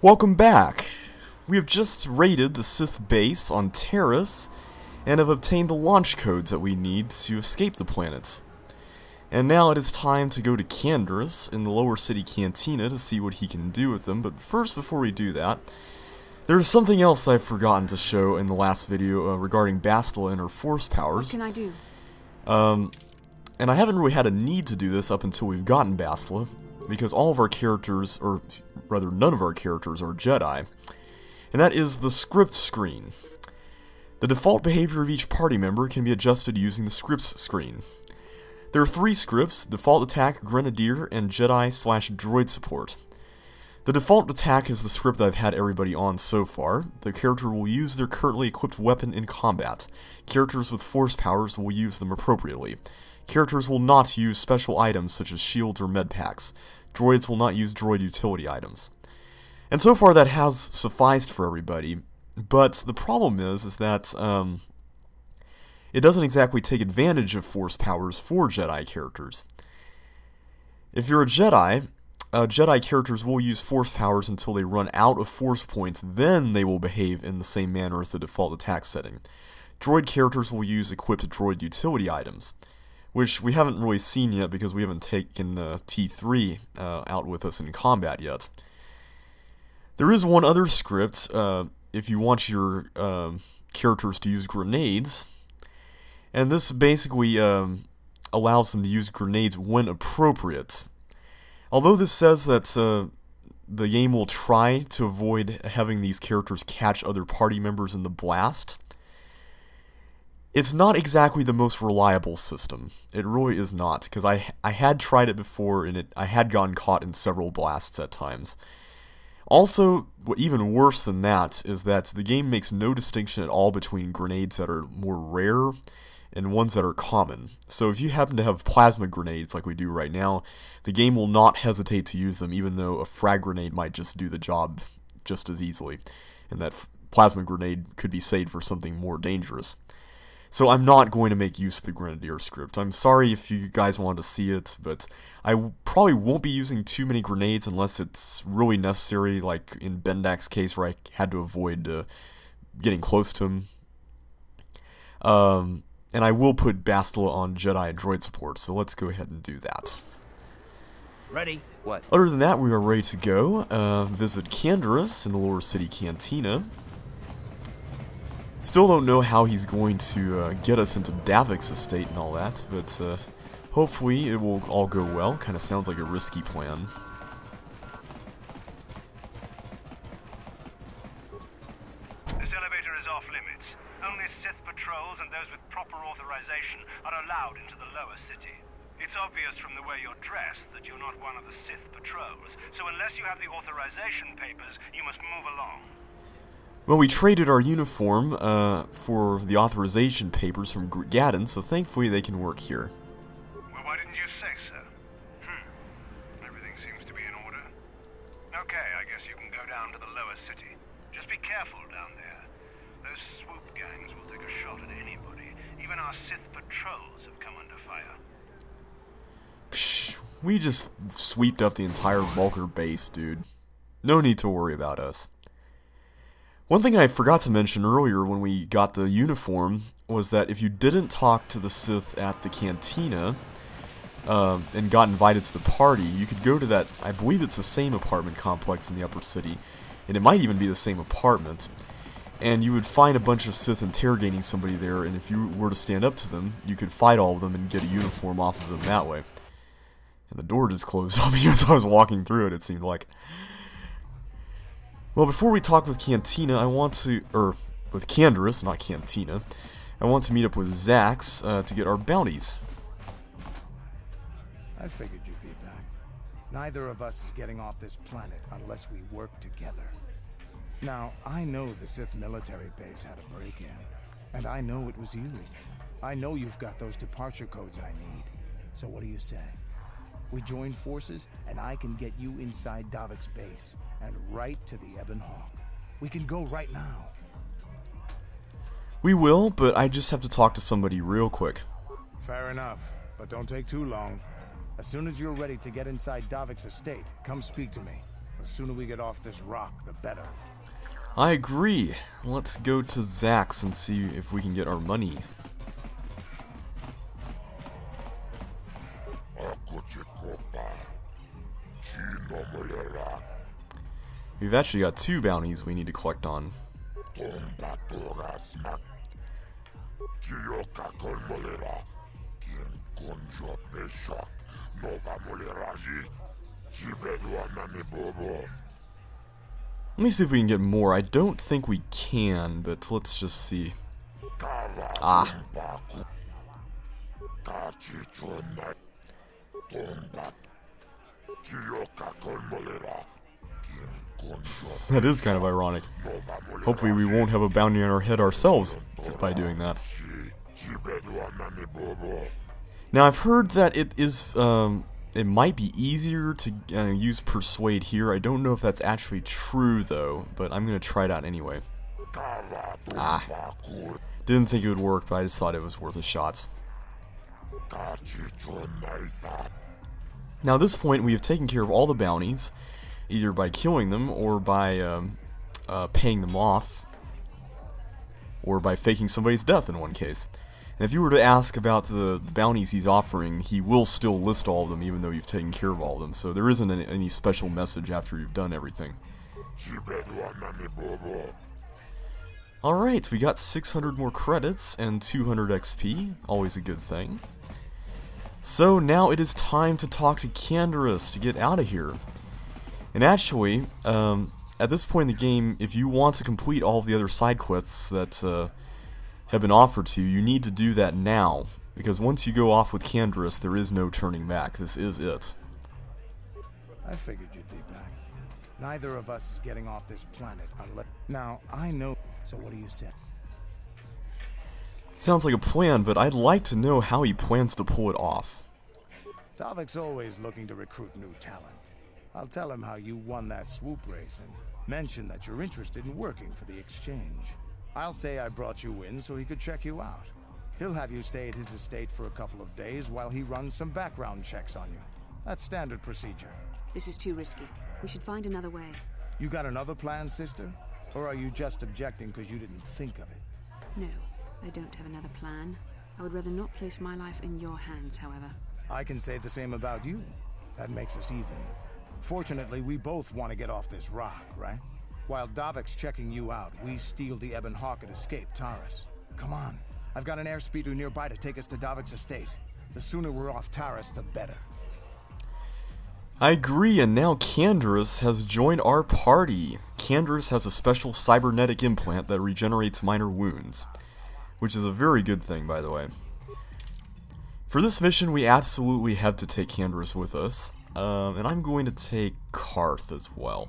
Welcome back! We have just raided the Sith base on Terrace, and have obtained the launch codes that we need to escape the planet. And now it is time to go to Canderous in the lower city cantina to see what he can do with them, but first, before we do that, there's something else I've forgotten to show in the last video regarding Bastila and her force powers. What can I do? And I haven't really had a need to do this up until we've gotten Bastila, because all of our characters, or rather none of our characters, are Jedi, and that is the script screen. The default behavior of each party member can be adjusted using the scripts screen. There are 3 scripts: default attack, grenadier, and Jedi/droid support. The default attack is the script that I've had everybody on so far. The character will use their currently equipped weapon in combat. Characters with force powers will use them appropriately. Characters will not use special items such as shields or med packs. Droids will not use droid utility items. And so far that has sufficed for everybody, but the problem is that it doesn't exactly take advantage of force powers for Jedi characters. If you're a Jedi, Jedi characters will use force powers until they run out of force points, then they will behave in the same manner as the default attack setting. Droid characters will use equipped droid utility items, which we haven't really seen yet because we haven't taken T3 out with us in combat yet. There is one other script, if you want your characters to use grenades, and this basically allows them to use grenades when appropriate. Although this says that the game will try to avoid having these characters catch other party members in the blast, it's not exactly the most reliable system. It really is not, because I had tried it before and I had gotten caught in several blasts at times. Also, even worse than that is that the game makes no distinction at all between grenades that are more rare and ones that are common. So if you happen to have plasma grenades like we do right now, the game will not hesitate to use them, even though a frag grenade might just do the job just as easily, and that plasma grenade could be saved for something more dangerous. So I'm not going to make use of the Grenadier script. I'm sorry if you guys want to see it, but I probably won't be using too many grenades unless it's really necessary, like in Bendak's case where I had to avoid getting close to him. And I will put Bastila on Jedi and droid support, so let's go ahead and do that. Ready? What? Other than that, we are ready to go. Visit Canderous in the lower city cantina. Still don't know how he's going to get us into Davik's estate and all that, but hopefully it will all go well. Kind of sounds like a risky plan. This elevator is off limits. Only Sith patrols and those with proper authorization are allowed into the lower city. It's obvious from the way you're dressed that you're not one of the Sith patrols, so unless you have the authorization papers, you must move along. Well, we traded our uniform for the authorization papers from Gadden, so thankfully they can work here. Well, why didn't you say so? Everything seems to be in order. Okay, I guess you can go down to the lower city. Just be careful down there. Those swoop gangs will take a shot at anybody. Even our Sith patrols have come under fire. Psh, we just sweeped up the entire Vulgar base, dude. No need to worry about us. One thing I forgot to mention earlier when we got the uniform was that if you didn't talk to the Sith at the cantina and got invited to the party, you could go to that, I believe it's the same apartment complex in the upper city, and it might even be the same apartment, and you would find a bunch of Sith interrogating somebody there, and if you were to stand up to them, you could fight all of them and get a uniform off of them that way. And the door just closed on me as I was walking through it, it seemed like. Well, before we talk with Cantina, I want to, with Canderous, not Cantina, I want to meet up with Zax to get our bounties. I figured you'd be back. Neither of us is getting off this planet unless we work together. Now, I know the Sith military base had a break-in, and I know it was you. I know you've got those departure codes I need. So what do you say? We join forces, and I can get you inside Davik's base, and right to the Ebon Hawk. We can go right now. We will, but I just have to talk to somebody real quick. Fair enough, but don't take too long. As soon as you're ready to get inside Davik's estate, come speak to me. The sooner we get off this rock, the better. I agree. Let's go to Zack's and see if we can get our money. We've actually got 2 bounties we need to collect on. Let me see if we can get more. I don't think we can, but let's just see. Ah. That is kind of ironic. Hopefully we won't have a bounty on our head ourselves by doing that. Now I've heard that it is, it might be easier to use Persuade here. I don't know if that's actually true though, but I'm going to try it out anyway. Ah. Didn't think it would work, but I just thought it was worth a shot. Now at this point we have taken care of all the bounties, either by killing them or by paying them off, or by faking somebody's death in one case. And if you were to ask about the bounties he's offering, he will still list all of them even though you've taken care of all of them, so there isn't any special message after you've done everything. Alright, we got 600 more credits and 200 XP, always a good thing. So now it is time to talk to Canderous to get out of here. And actually, at this point in the game, if you want to complete all of the other side quests that have been offered to you, you need to do that now. Because once you go off with Canderous, there is no turning back. This is it. I figured you'd be back. Neither of us is getting off this planet unless... Now, I know... So what do you say? Sounds like a plan, but I'd like to know how he plans to pull it off. Davik's always looking to recruit new talent. I'll tell him how you won that swoop race and mention that you're interested in working for the exchange. I'll say I brought you in so he could check you out. He'll have you stay at his estate for a couple of days while he runs some background checks on you. That's standard procedure. This is too risky. We should find another way. You got another plan, sister? Or are you just objecting because you didn't think of it? No, I don't have another plan. I would rather not place my life in your hands, however. I can say the same about you. That makes us even. Fortunately, we both want to get off this rock, right? While Davik's checking you out, we steal the Ebon Hawk and escape Taurus. Come on. I've got an airspeeder nearby to take us to Davik's estate. The sooner we're off Taurus, the better. I agree, and now Canderous has joined our party. Canderous has a special cybernetic implant that regenerates minor wounds, which is a very good thing, by the way. For this mission, we absolutely have to take Canderous with us, and I'm going to take Karth as well.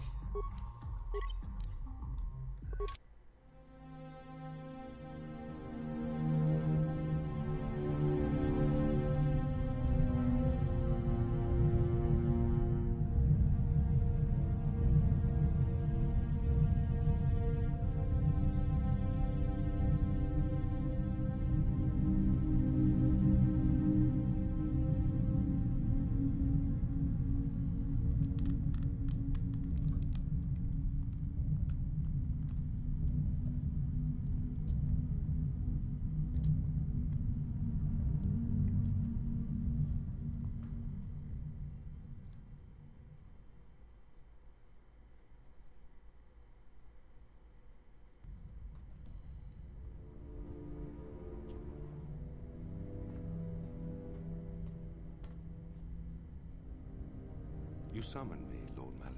You summoned me, Lord Malik.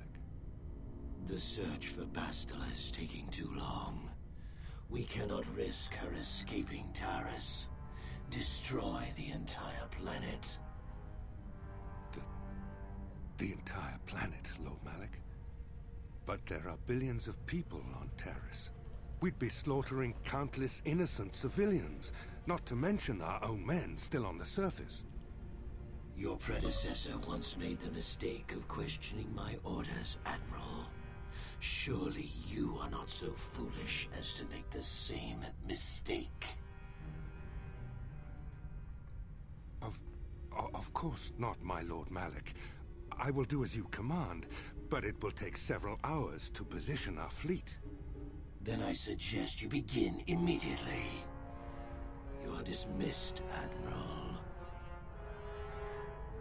The search for Bastila is taking too long. We cannot risk her escaping Taurus. Destroy the entire planet. The entire planet, Lord Malik? But there are billions of people on Taurus. We'd be slaughtering countless innocent civilians, not to mention our own men still on the surface. Your predecessor once made the mistake of questioning my orders, Admiral. Surely you are not so foolish as to make the same mistake. Of course not, my Lord Malik. I will do as you command, But it will take several hours to position our fleet. Then I suggest you begin immediately. You are dismissed, Admiral.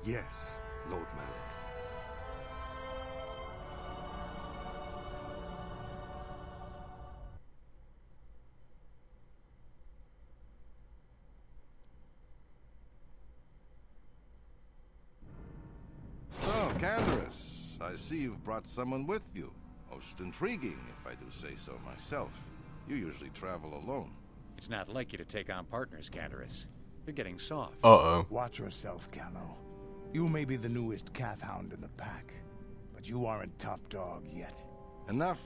Yes, Lord Malik. So, Candaris, I see you've brought someone with you. Most intriguing, if I do say so myself. You usually travel alone. It's not like you to take on partners, Candaris. You're getting soft. Uh-oh. Watch yourself, Callow. You may be the newest Cathhound in the pack, but you aren't top dog yet. Enough.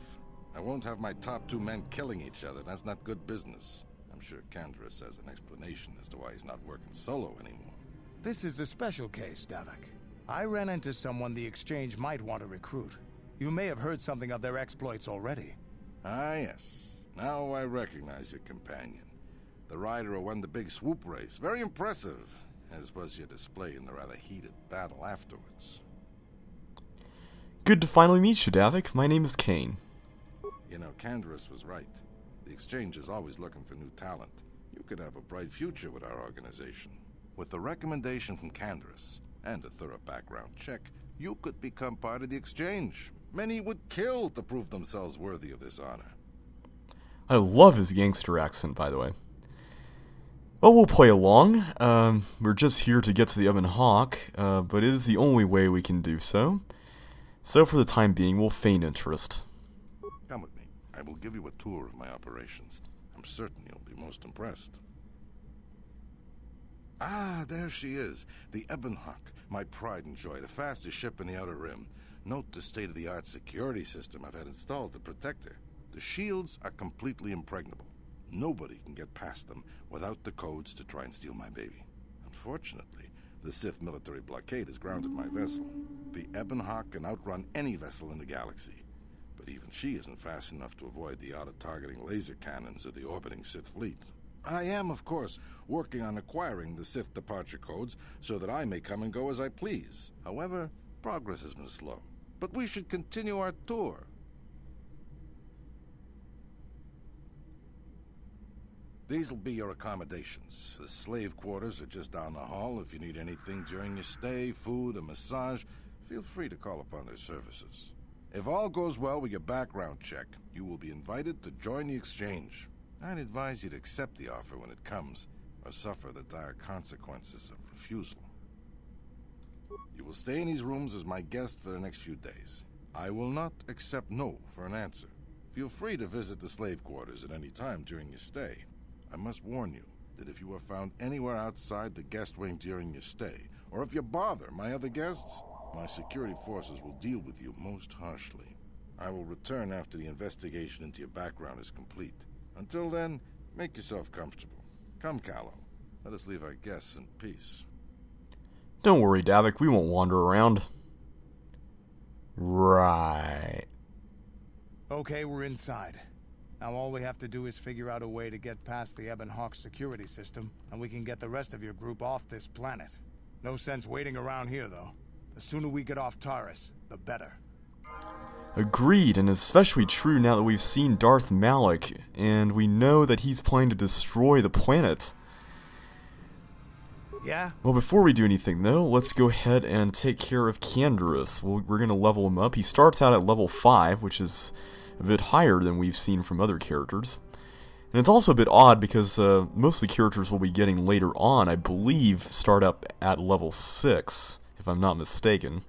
I won't have my top 2 men killing each other. That's not good business. I'm sure Candaris has an explanation as to why he's not working solo anymore. This is a special case, Davik. I ran into someone the Exchange might want to recruit. You may have heard something of their exploits already. Ah, yes. Now I recognize your companion. The rider who won the big swoop race. Very impressive, as was your display in the rather heated battle afterwards. Good to finally meet you, Davik. My name is Kane. You know, Candaris was right. The Exchange is always looking for new talent. You could have a bright future with our organization. With the recommendation from Candaris, and a thorough background check, you could become part of the Exchange. Many would kill to prove themselves worthy of this honor. I love his gangster accent, by the way. Well, we'll play along. We're just here to get to the Ebon Hawk, but it is the only way we can do so. So for the time being, we'll feign interest. Come with me. I will give you a tour of my operations. I'm certain you'll be most impressed. Ah, there she is. The Ebon Hawk, my pride and joy, the fastest ship in the Outer Rim. Note the state-of-the-art security system I've had installed to protect her. The shields are completely impregnable. Nobody can get past them without the codes to try and steal my baby. Unfortunately, the Sith military blockade has grounded my vessel. The Ebon Hawk can outrun any vessel in the galaxy, but even she isn't fast enough to avoid the auto-targeting laser cannons of the orbiting Sith fleet. I am, of course, working on acquiring the Sith departure codes so that I may come and go as I please. However, progress has been slow. But we should continue our tour. These will be your accommodations. The slave quarters are just down the hall. If you need anything during your stay, food, a massage, feel free to call upon their services. If all goes well with your background check, you will be invited to join the Exchange. I'd advise you to accept the offer when it comes, or suffer the dire consequences of refusal. You will stay in these rooms as my guest for the next few days. I will not accept no for an answer. Feel free to visit the slave quarters at any time during your stay. I must warn you that if you are found anywhere outside the guest wing during your stay, or if you bother my other guests, my security forces will deal with you most harshly. I will return after the investigation into your background is complete. Until then, make yourself comfortable. Come, Callow. Let us leave our guests in peace. Don't worry, Davik. We won't wander around. Right. Okay, we're inside. Now all we have to do is figure out a way to get past the Ebon Hawk security system, and we can get the rest of your group off this planet. No sense waiting around here, though. The sooner we get off Taurus, the better. Agreed, and especially true now that we've seen Darth Malik, and we know that he's planning to destroy the planet. Yeah? Well, before we do anything, though, let's go ahead and take care of Candaris. We're going to level him up. He starts out at level 5, which is a bit higher than we've seen from other characters. And it's also a bit odd because most of the characters we'll be getting later on, I believe, start up at level 6, if I'm not mistaken.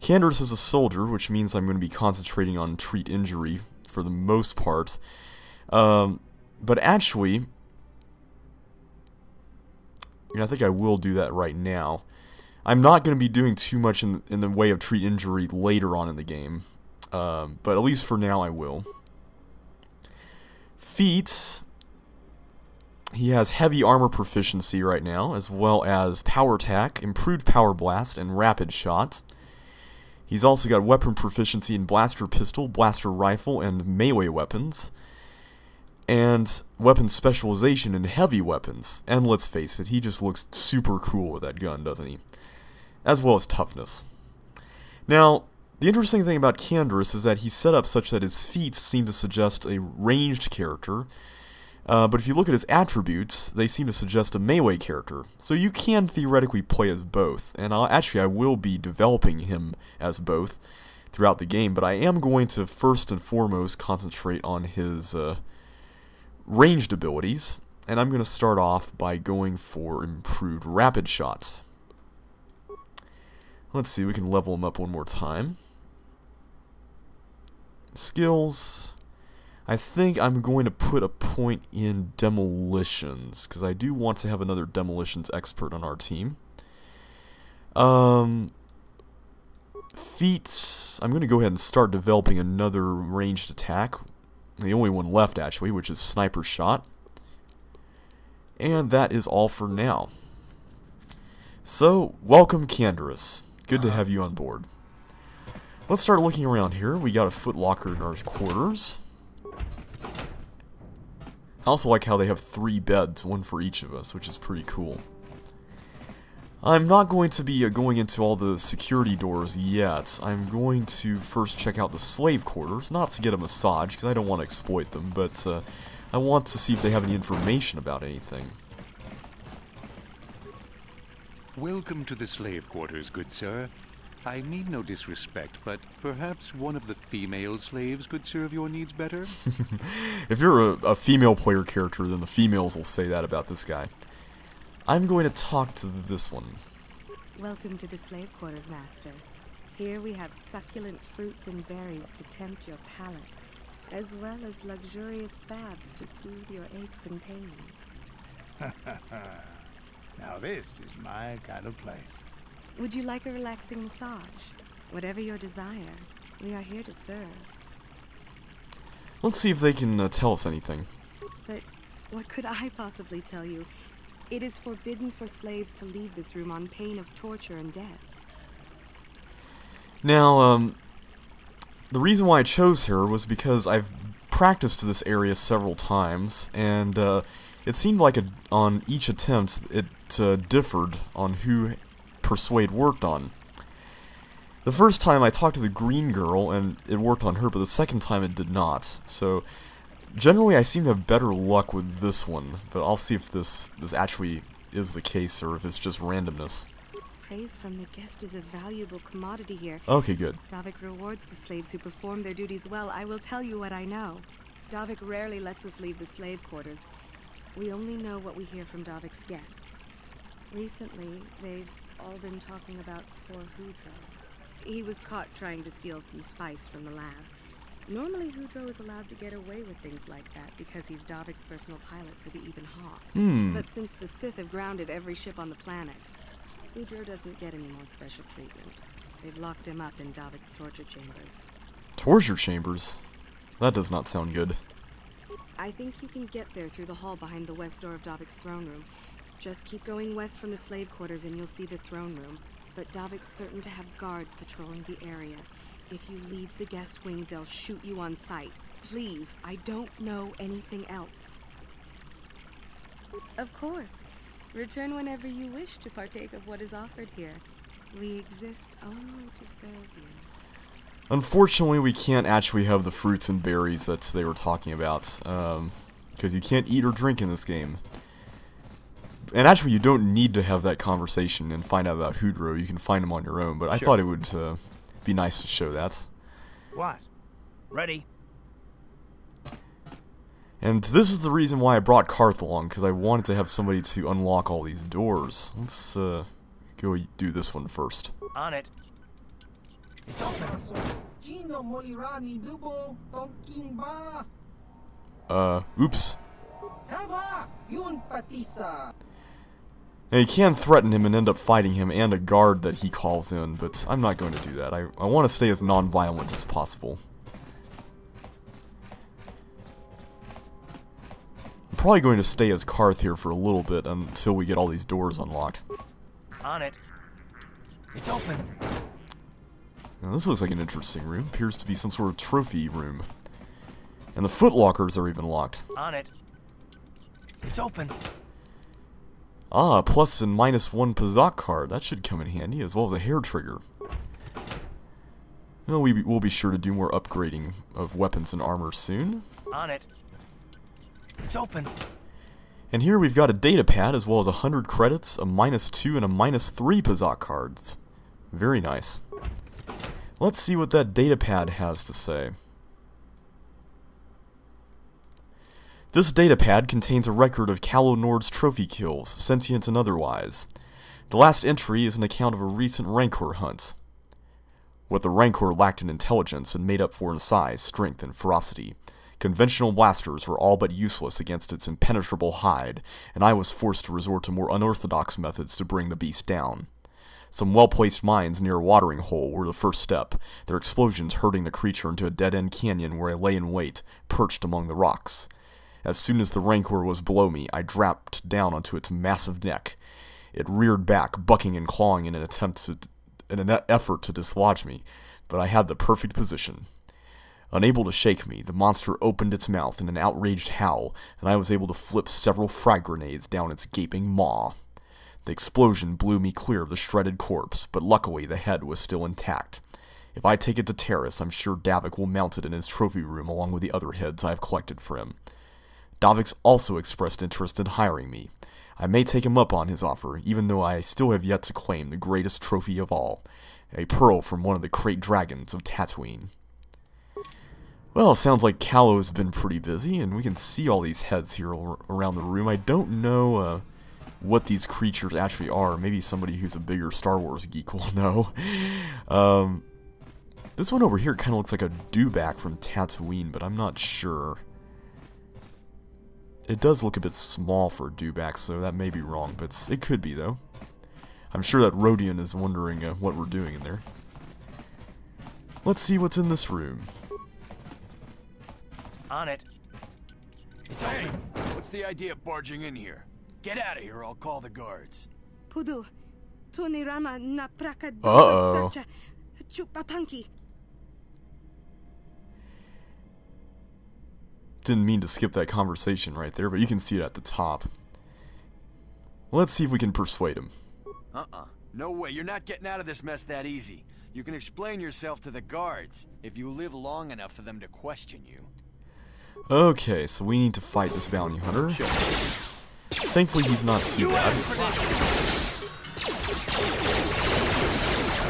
Candaris is a soldier, which means I'm going to be concentrating on treat injury for the most part. But actually, I think I will do that right now. I'm not going to be doing too much in the way of treat injury later on in the game. But at least for now I will. Feats. He has heavy armor proficiency right now, as well as power attack, improved power blast, and rapid shot. He's also got weapon proficiency in blaster pistol, blaster rifle, and melee weapons. And weapon specialization in heavy weapons. And let's face it, he just looks super cool with that gun, doesn't he? As well as toughness. Now, The interesting thing about Canderous is that he's set up such that his feats seem to suggest a ranged character, but if you look at his attributes, they seem to suggest a melee character. So you can theoretically play as both, and I will be developing him as both throughout the game, but I am going to first and foremost concentrate on his ranged abilities, and I'm going to start off by going for improved rapid shots. Let's see, we can level him up one more time. Skills. I think I'm going to put a point in demolitions, because I do want to have another demolitions expert on our team. Feats. I'm going to go ahead and start developing another ranged attack. The only one left, actually, which is sniper shot. And that is all for now. So, welcome, Canderous. Good to have you on board. Let's start looking around here. We got a footlocker in our quarters. I also like how they have 3 beds, one for each of us, which is pretty cool. I'm not going to be going into all the security doors yet. I'm going to first check out the slave quarters, not to get a massage, because I don't want to exploit them, but I want to see if they have any information about anything. Welcome to the slave quarters, good sir. I mean no disrespect, but perhaps one of the female slaves could serve your needs better? If you're a female player character, then the females will say that about this guy. I'm going to talk to this one. Welcome to the slave quarters, master. Here we have succulent fruits and berries to tempt your palate, as well as luxurious baths to soothe your aches and pains. Now this is my kind of place. Would you like a relaxing massage? Whatever your desire, we are here to serve. Let's see if they can tell us anything. But what could I possibly tell you? It is forbidden for slaves to leave this room on pain of torture and death. Now, the reason why I chose her was because I've practiced this area several times, and it seemed like on each attempt it differed on who Persuade worked on. The first time I talked to the green girl and it worked on her, but the second time it did not. So generally I seem to have better luck with this one, but I'll see if this actually is the case or if it's just randomness. Praise from the guest is a valuable commodity here. Okay, good. Davik rewards the slaves who perform their duties well. I will tell you what I know. Davik rarely lets us leave the slave quarters. We only know what we hear from Davik's guests. Recently, they've all been talking about poor Hudro. He was caught trying to steal some spice from the lab. Normally, Hudro is allowed to get away with things like that because he's Davik's personal pilot for the Ebon Hawk. But since the Sith have grounded every ship on the planet, Hudro doesn't get any more special treatment. They've locked him up in Davik's torture chambers. Torture chambers? That does not sound good. I think you can get there through the hall behind the west door of Davik's throne room. Just keep going west from the slave quarters and you'll see the throne room. But Davik's certain to have guards patrolling the area. If you leave the guest wing, they'll shoot you on sight. Please, I don't know anything else. Of course. Return whenever you wish to partake of what is offered here. We exist only to serve you. Unfortunately, we can't actually have the fruits and berries that they were talking about, because you can't eat or drink in this game. And actually, you don't need to have that conversation and find out about Hudro. You can find him on your own, but I thought it would be nice to show that. What? Ready? And this is the reason why I brought Karth along, because I wanted to have somebody to unlock all these doors. Let's go do this one first. On it. It's open. Oops. Now, you can threaten him and end up fighting him and a guard that he calls in, but I'm not going to do that. I want to stay as non-violent as possible. I'm probably going to stay as Karth here for a little bit until we get all these doors unlocked. On it. It's open. Now, this looks like an interesting room. Appears to be some sort of trophy room. And the footlockers are even locked. On it. It's open. Ah, plus and minus 1 Pazak card. That should come in handy, as well as a hair trigger. Well, we'll be sure to do more upgrading of weapons and armor soon. On it. It's open. And here we've got a data pad as well as 100 credits, a -2 and a -3 Pazak cards. Very nice. Let's see what that data pad has to say. This data pad contains a record of Calo Nord's trophy kills, sentient and otherwise. The last entry is an account of a recent Rancor hunt. What the Rancor lacked in intelligence and made up for in size, strength, and ferocity. Conventional blasters were all but useless against its impenetrable hide, and I was forced to resort to more unorthodox methods to bring the beast down. Some well-placed mines near a watering hole were the first step, their explosions hurting the creature into a dead-end canyon where I lay in wait, perched among the rocks. As soon as the Rancor was below me, I dropped down onto its massive neck. It reared back, bucking and clawing in an effort to dislodge me, but I had the perfect position. Unable to shake me, the monster opened its mouth in an outraged howl, and I was able to flip several frag grenades down its gaping maw. The explosion blew me clear of the shredded corpse, but luckily the head was still intact. If I take it to Terrace, I'm sure Davik will mount it in his trophy room along with the other heads I have collected for him. Davik's also expressed interest in hiring me. I may take him up on his offer, even though I still have yet to claim the greatest trophy of all, a pearl from one of the Crate Dragons of Tatooine. Well, sounds like Calo's been pretty busy, and we can see all these heads here around the room. I don't know what these creatures actually are. Maybe somebody who's a bigger Star Wars geek will know. This one over here kind of looks like a dewback from Tatooine, but I'm not sure. It does look a bit small for a dewback, so that may be wrong, but it could be, though. I'm sure that Rodian is wondering what we're doing in there. Let's see what's in this room. On it. It's open. What's the idea of barging in here? Get out of here, I'll call the guards. Pudu, tunirama na praka Uh-oh. chupapanki. Didn't mean to skip that conversation right there, but you can see it at the top. Let's see if we can persuade him. No way, you're not getting out of this mess that easy. You can explain yourself to the guards, if you live long enough for them to question you. Okay, so we need to fight this bounty hunter. Thankfully he's not too bad.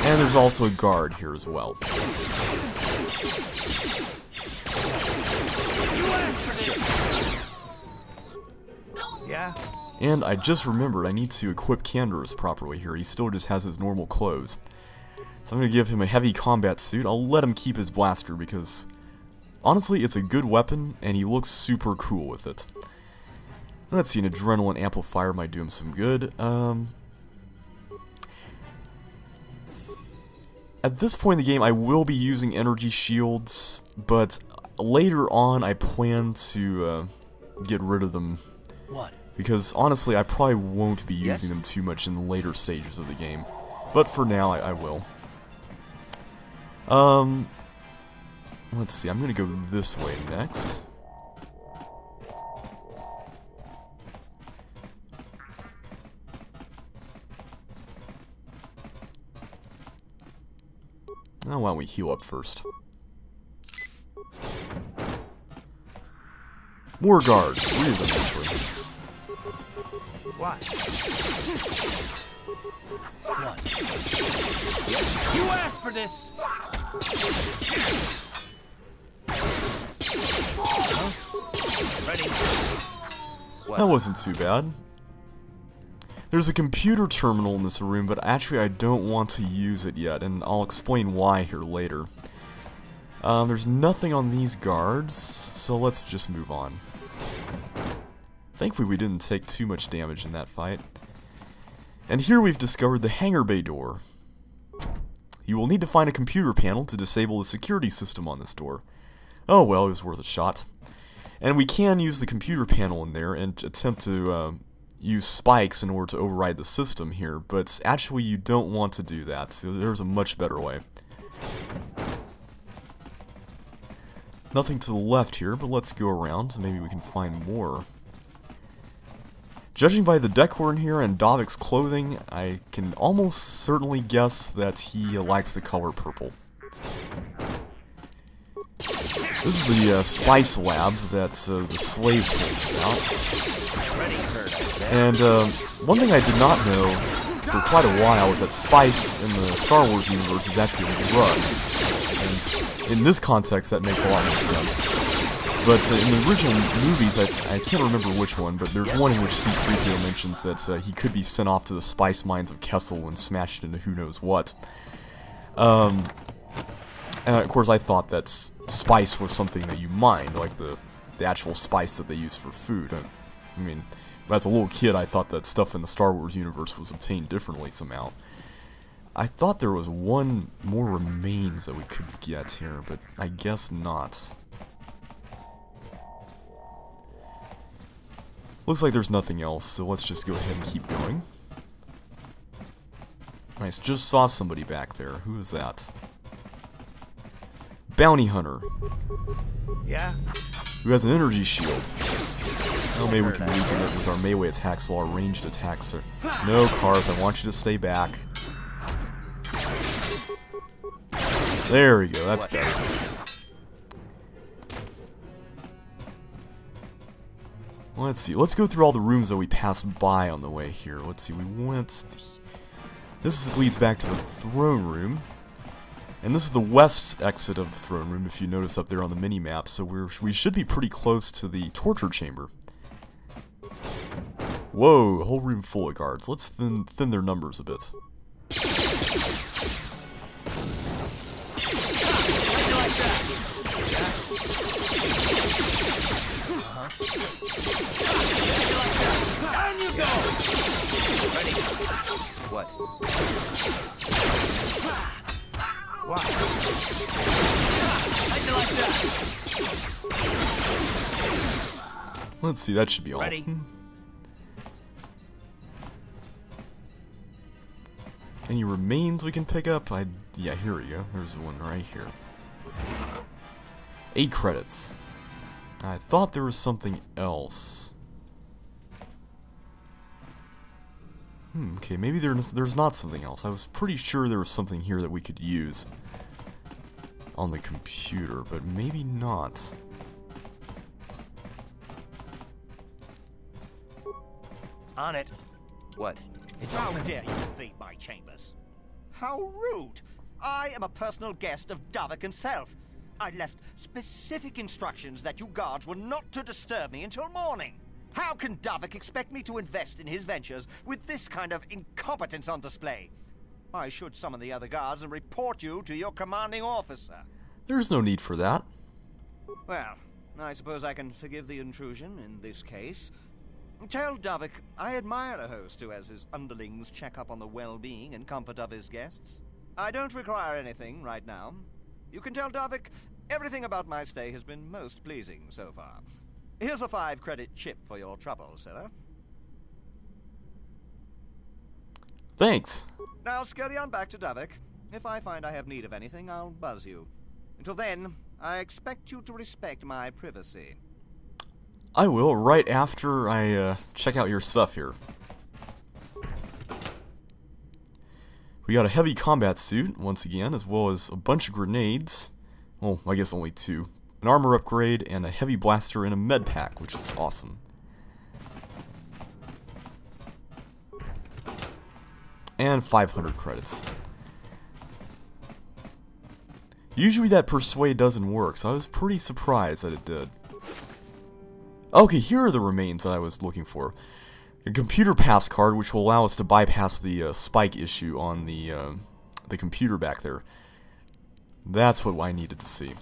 And there's also a guard here as well. Yeah? And I just remembered I need to equip Canderous properly here. He still just has his normal clothes. So I'm going to give him a heavy combat suit. I'll let him keep his blaster because, honestly, it's a good weapon and he looks super cool with it. Let's see, an adrenaline amplifier might do him some good. At this point in the game, I will be using energy shields, but later on I plan to get rid of them. What? Because honestly, I probably won't be using them too much in the later stages of the game. But for now, I will. Let's see, I'm gonna go this way next. Now, why don't we heal up first? More guards, 3 of them actually. What? What? You asked for this! Huh? Ready? That wasn't too bad. There's a computer terminal in this room, but actually I don't want to use it yet, and I'll explain why here later. There's nothing on these guards, so let's just move on. Thankfully we didn't take too much damage in that fight. And here we've discovered the hangar bay door. You will need to find a computer panel to disable the security system on this door. Oh well, it was worth a shot. And we can use the computer panel in there and attempt to use spikes in order to override the system here, but actually you don't want to do that. There's a much better way. Nothing to the left here, but let's go around. Maybe we can find more. Judging by the decor in here and Davik's clothing, I can almost certainly guess that he likes the color purple. This is the spice lab that the slave told us about. And one thing I did not know for quite a while is that spice in the Star Wars universe is actually a drug. And in this context, that makes a lot more sense. But in the original movies, I can't remember which one, but there's one in which C-3PO mentions that he could be sent off to the spice mines of Kessel and smashed into who knows what. And of course I thought that spice was something that you mined, like the actual spice that they use for food. I mean, as a little kid I thought that stuff in the Star Wars universe was obtained differently somehow. I thought there was one more remains that we could get here, but I guess not. Looks like there's nothing else, so let's just go ahead and keep going. Nice, just saw somebody back there. Who is that? Bounty Hunter. Yeah? Who has an energy shield. Oh, maybe we can weaken it with our melee attacks while our ranged attacks are... No, Karth, I want you to stay back. There we go, that's better. Let's see, let's go through all the rooms that we passed by on the way here. Let's see, we went... This leads back to the throne room. And this is the west exit of the throne room, if you notice up there on the mini-map, so we should be pretty close to the torture chamber. Whoa, a whole room full of guards. Let's thin their numbers a bit. Down you go! Ready? What? Wow. How'd you like that? Let's see, that should be all. Ready? Any remains we can pick up? Yeah, here we go. There's one right here. 8 credits. I thought there was something else. Okay, maybe there's not something else. I was pretty sure there was something here that we could use on the computer, but maybe not. On it. What? It's How open. dare you invade my chambers? How rude! I am a personal guest of Davik himself. I left specific instructions that you guards were not to disturb me until morning. How can Davik expect me to invest in his ventures with this kind of incompetence on display? I should summon the other guards and report you to your commanding officer. There's no need for that. Well, I suppose I can forgive the intrusion in this case. Tell Davik I admire a host who has his underlings check up on the well-being and comfort of his guests. I don't require anything right now. You can tell Davik everything about my stay has been most pleasing so far. Here's a 5-credit chip for your trouble, sir. Thanks. Now scurry on back to Davik. If I find I have need of anything, I'll buzz you. Until then, I expect you to respect my privacy. I will, right after I check out your stuff here. We got a heavy combat suit, once again, as well as a bunch of grenades. Well, I guess only 2. An armor upgrade, and a heavy blaster and a med pack, which is awesome. And 500 credits. Usually that persuade doesn't work, so I was pretty surprised that it did. Okay, here are the remains that I was looking for. A computer pass card, which will allow us to bypass the spike issue on the computer back there. That's what I needed to see.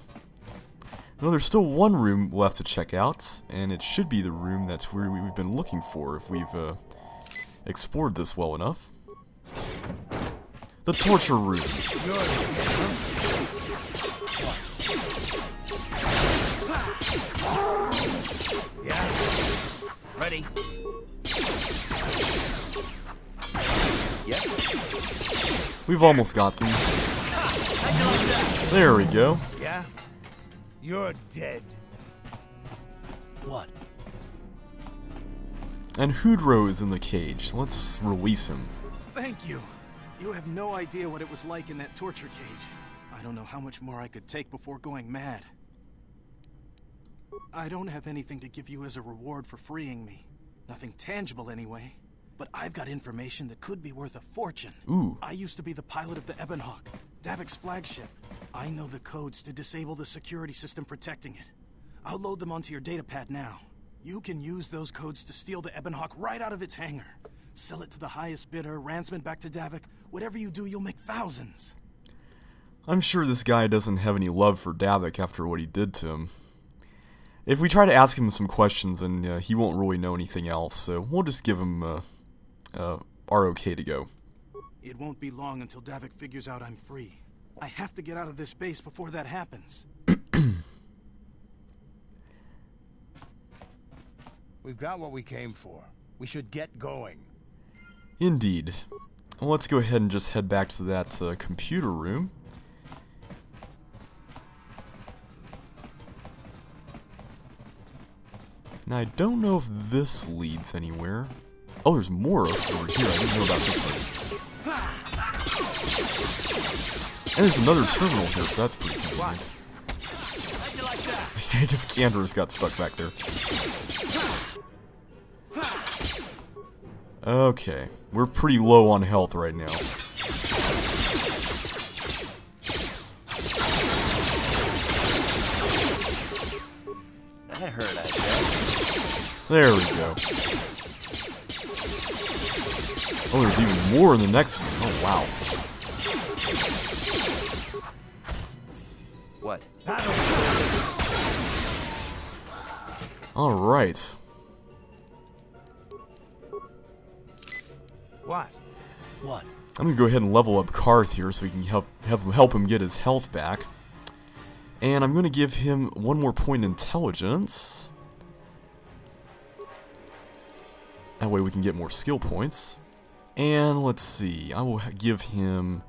No, there's still one room left to check out, and it should be the room that's where we've been looking for if we've explored this well enough. The torture room. Yeah. Ready? Yes? We've almost got them. There we go. Yeah? You're dead. What? And Hoodro is in the cage. Let's release him. Thank you. You have no idea what it was like in that torture cage. I don't know how much more I could take before going mad. I don't have anything to give you as a reward for freeing me. Nothing tangible anyway. But I've got information that could be worth a fortune. Ooh. I used to be the pilot of the Ebonhawk, Davik's flagship. I know the codes to disable the security system protecting it. I'll load them onto your datapad now. You can use those codes to steal the Ebonhawk right out of its hangar. Sell it to the highest bidder, ransom it back to Davik. Whatever you do, you'll make thousands. I'm sure this guy doesn't have any love for Davik after what he did to him. If we try to ask him some questions, and he won't really know anything else, so we'll just give him our okay to go. It won't be long until Davik figures out I'm free. I have to get out of this base before that happens. We've got what we came for. We should get going. Indeed. Well, let's go ahead and just head back to that computer room. Now, I don't know if this leads anywhere. Oh, there's more over here. I didn't know about this one. And there's another terminal here, so that's pretty convenient. I guess Canderous got stuck back there. Okay, we're pretty low on health right now. That hurt, I guess. There we go. Oh, there's even more in the next one. Oh, wow. What? Alright. What? What? I'm gonna go ahead and level up Karth here so we can help him get his health back. And I'm gonna give him one more point in intelligence. That way we can get more skill points. And let's see, I will give him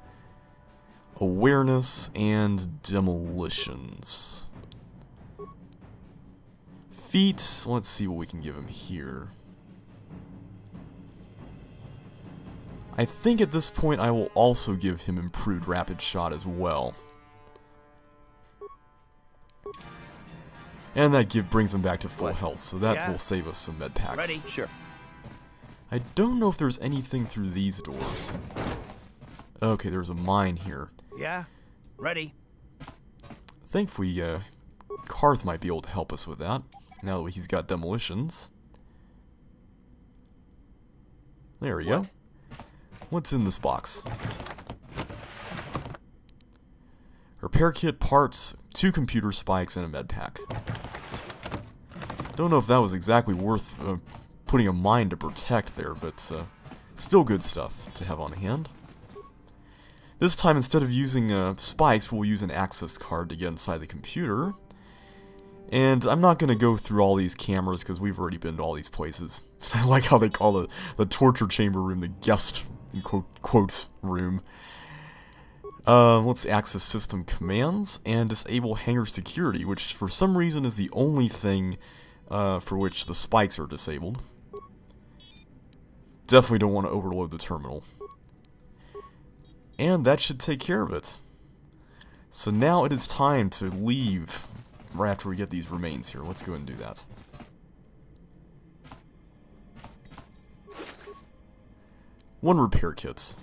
awareness and demolitions. Feats, let's see what we can give him here. I think at this point I will also give him improved rapid shot as well. And that brings him back to full health, so that will save us some med packs. Ready? Sure. I don't know if there's anything through these doors. Okay, there's a mine here. Yeah? Ready? Thankfully, Karth might be able to help us with that, now that he's got demolitions. There we go. What's in this box? Repair kit, parts, 2 computer spikes, and a med pack. Don't know if that was exactly worth putting a mine to protect there, but still good stuff to have on hand. This time, instead of using spikes, we'll use an access card to get inside the computer. And I'm not going to go through all these cameras because we've already been to all these places. I like how they call the torture chamber room the guest, in quotes, room. Let's access system commands and disable hangar security, which for some reason is the only thing for which the spikes are disabled. Definitely don't want to overload the terminal. And that should take care of it. So now it is time to leave right after we get these remains here. Let's go ahead and do that. One repair kit.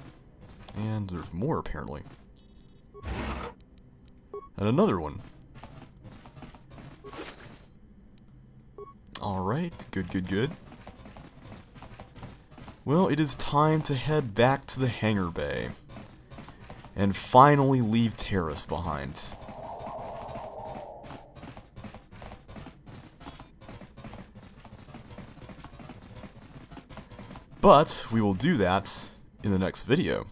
And there's more apparently. And another one. Alright, good. Well, it is time to head back to the hangar bay. And finally leave Terrace behind. But we will do that in the next video.